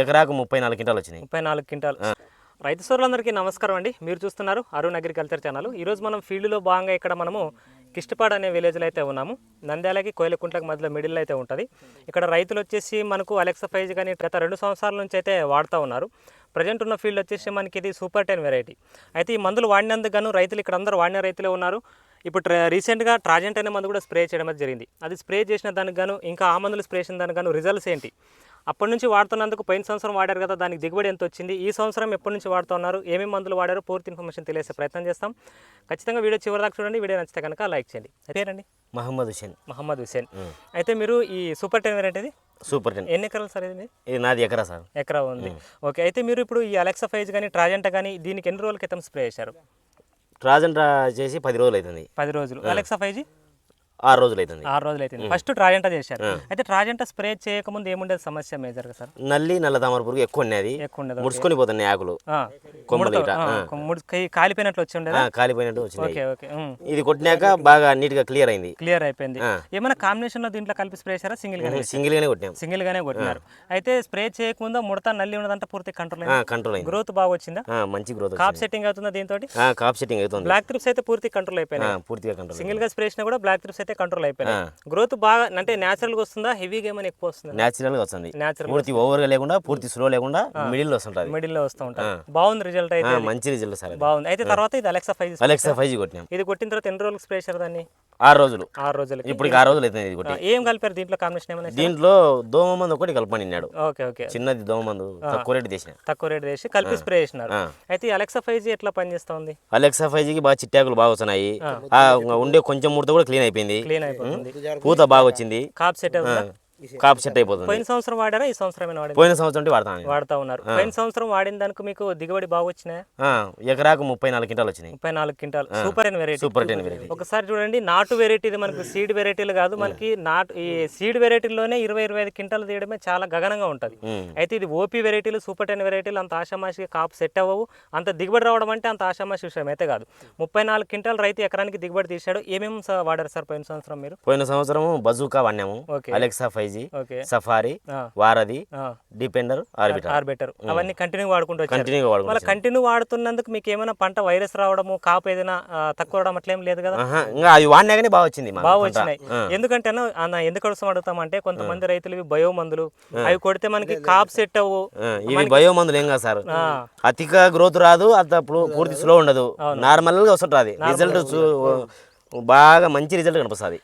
ఎకరాకు 34 క్వింటాలు వచ్చినాయి. 34 క్వింటాలు. రైతు సోదరులందరికీ నమస్కారం అండి. మీరు చూస్తున్నారు అరుణ్ అగ్రికల్చర్ ఛానల్. ఈరోజు మనం ఫీల్డ్లో భాగంగా ఇక్కడ మనము కిష్టపాడు అనే విలేజ్లో అయితే ఉన్నాము. నంద్యాలకి కోయిలకుంట్లకి మధ్యలో మిడిల్ అయితే ఉంటుంది. ఇక్కడ రైతులు వచ్చేసి మనకు అలెక్సా ఫైజ్ కానీ గత 2 సంవత్సరాల నుంచి అయితే వాడుతూ ఉన్నారు. ప్రజెంట్ ఉన్న ఫీల్డ్ వచ్చేసి మనకి ఇది సూపర్ 10 వెరైటీ. అయితే ఈ మందులు వాడినందుకు గాను రైతులు ఇక్కడ అందరూ వాడిన రైతులే ఉన్నారు. ఇప్పుడు రీసెంట్గా ట్రాజెంట్ అనే మందు కూడా స్ప్రే చేయడం అయితే జరిగింది. అది స్ప్రే చేసిన దానికి గాను ఇంకా ఆ మందులు స్ప్రే చేసిన దానికి గాను రిజల్ట్స్ ఏంటి, అప్పటి నుంచి వాడుతున్నందుకు పోయిన సంవత్సరం వాడారు కదా, దానికి దిగుబడి ఎంత వచ్చింది, ఈ సంవత్సరం ఎప్పటి నుంచి వాడుతున్నారు, ఏమేమి మందులు వాడారో పూర్తి ఇన్ఫర్మేషన్ తెలియజేసే ప్రయత్నం చేస్తాం. ఖచ్చితంగా వీడియో చివరి దాకా చూడండి. వీడియో నచ్చితే కనుక లైక్ చేయండి. పేరండి? మహమ్మద్ హుసేన్. అయితే మీరు ఈ సూపర్ 10 వెరైటీ సూపర్ 10 ఎన్ని ఎకరాలు సార్? ఇది నాది ఎకరా సార్. ఎకరా ఉంది. ఓకే. అయితే మీరు ఇప్పుడు ఈ అలెక్సా ఫైజ్ కానీ ట్రాజెంటా కానీ దీనికి ఎన్ని రోజుల క్రితం స్ప్రే చేశారు? ట్రాజెంట్ చేసి 10 రోజులు అవుతుంది. 10 రోజులు. అలెక్సా ఫైజ్ 6 రోజులు అవుతుంది. 6 రోజులు అవుతుంది. ఫస్ట్ ట్రాజెంటా చేశారు. అయితే ట్రాజెంటా స్ప్రే చేయకముందు ఏముండేది సమస్య మేజర్గా సార్? నల్ల తామర పురుగు ఎక్కువ ఉన్నది. ముడుచుకొని పోతున్నాయి ఆకులు, కొమ్మలు కాలిపోయినట్లు వచ్చి ఉండేది. కాలిపోయినట్టు వచ్చింది. Okay okay. ఇది కొట్టినాక బాగా నీట్ గా క్లియర్ అయింది. క్లియర్ అయిపోయింది. ఏమైనా కాంబినేషన్ లో దీంట్లో కలిపి స్ప్రే చేశారా? సింగిల్ గానే కొట్టాం. సింగిల్ గానే కొట్టినారు. అయితే స్ప్రే చేయకముందు ముడత నల్లి ఉన్నదంటే పూర్తి కంట్రోల్ అయింది. గ్రోత్ బాగా వచ్చిందా? మంచి గ్రోత్. కాప్ సెట్టింగ్ అవుతుందా దీంతో? కాప్ సెట్టింగ్ అవుతుంది. బ్లాక్ త్రిప్స్ అయితే పూర్తి కంట్రోల్ అయిపోయినాయి. పూర్తిగా కంట్రోల్. సింగిల్ గా స్ప్రే చేసినా కూడా బ్లాక్ త్రిప్స్ అయితే కంట్రోల్ అయిపోయినాయి. గ్రోత్ బాగా అంటే నేచురల్ గా వస్తుందా, హెవీగా ఏమైనా ఎక్కువ వస్తుందా? నేచురల్ గా వస్తుంది. పూర్తి ఓవర్ గా లేకుండా, పూర్తి స్లో లేకుండా మిడిల్ లో వస్తుంటది. మిడిల్ లో వస్తూ ఉంటుంది. బాగుంది రిజల్ట్ అయితే. మంచి రిజల్ట్ సార్. బాగుంది. అయితే తర్వాత ఇది అలెక్సా ఫైజ్ కొట్టినాం. ఇది కొట్టిన తర్వాత ఎన్ని రోజులకు స్ప్రే చేశారు దాన్ని? 6 రోజులు. 6 రోజులు. ఇప్పుడు 6 రోజులు అవుతుంది ఇది కొట్టి. ఏం కలిపారు దీంట్లో? కాంబినేషన్ ఏమైనా? దీంట్లో దోమ మందు ఒకటి కలపనిన్నాడు. Okay okay. చిన్నది దోమ మందు తక్కువ రేటు చేసి కలిపి స్ప్రే చేసినారు. అయితే అలెక్సా ఫైజ్ ఎట్లా పనిచేస్తా ఉంది? అలెక్సా ఫైజ్ కి బాగా చిట్టాకులు బాగా వస్తున్నాయి. ఉండే కొంచెం ముడత కూడా క్లీన్ అయిపోయింది. పూత బాగా వచ్చింది. కాప్ సెట్ అవుతుందా? కాప్ సెట్ అయిపోతుంది. పోయిన సంవత్సరం వాడారా? ఈ సంవత్సరం పోయిన సంవత్సరం వాడుతా ఉన్నారు. పోయిన సంవత్సరం వాడిన దానికి మీకు దిగుబడి బాగా వచ్చినాయి. ఎకరాకు 34 క్వింటాలు వచ్చినాయి. 34 క్వింటాలు. Super 10 variety. ఒకసారి చూడండి, నాటు వెరైటీ ఇది మనకు సీడ్ వెరైటీలు కాదు. మనకి ఈ సీడ్ వెరైటీలోనే 20-25 క్వింటాలు తీయడమే చాలా గగనంగా ఉంటుంది. అయితే ఇది ఓపీ వెరైటీలు, సూపర్ 10 వెరైటీలు అంత ఆషామాషిగా కాపు సెట్ అవ్వవు. అంత దిగుబడి రావడం అంటే అంత ఆషామాషి విషయం అయితే కాదు. 34 క్వింటాలు రైతు ఎకరానికి దిగుబడి తీశాడు. ఏమేమి వాడారు సార్ పోయిన సంవత్సరం మీరు? పోయిన సంవత్సరం బజూకా వాడినాము, అలెక్సా ఫైజ్, సఫారీ, వారధి, డిపెండర్, ఆర్బిటర్ అవన్నీ కంటిన్యూ కంటిన్యూ వాడుతున్నందుకు మీకు ఏమైనా పంట వైరస్ రావడము, కాపు ఏదైనా తక్కువ రావడం అట్లేం లేదు కదా? అవి వాడినాగానే బాగా వచ్చింది. బాగా వచ్చినాయి. ఎందుకంటే ఎందుకోసం అడుగుతామంటే కొంతమంది రైతులు బయో మందులు అవి కొడితే మనకి కాపు సెట్ అవ్వు. ఇవి బయో మందులు ఏం కాదు సార్. అతిగా గ్రోత్ రాదు, అప్పుడు పూర్తి స్లో ఉండదు, నార్మల్ గా వస్తుంటది. రిజల్ట్ బాగా మంచి రిజల్ట్ కనిపిస్తుంది.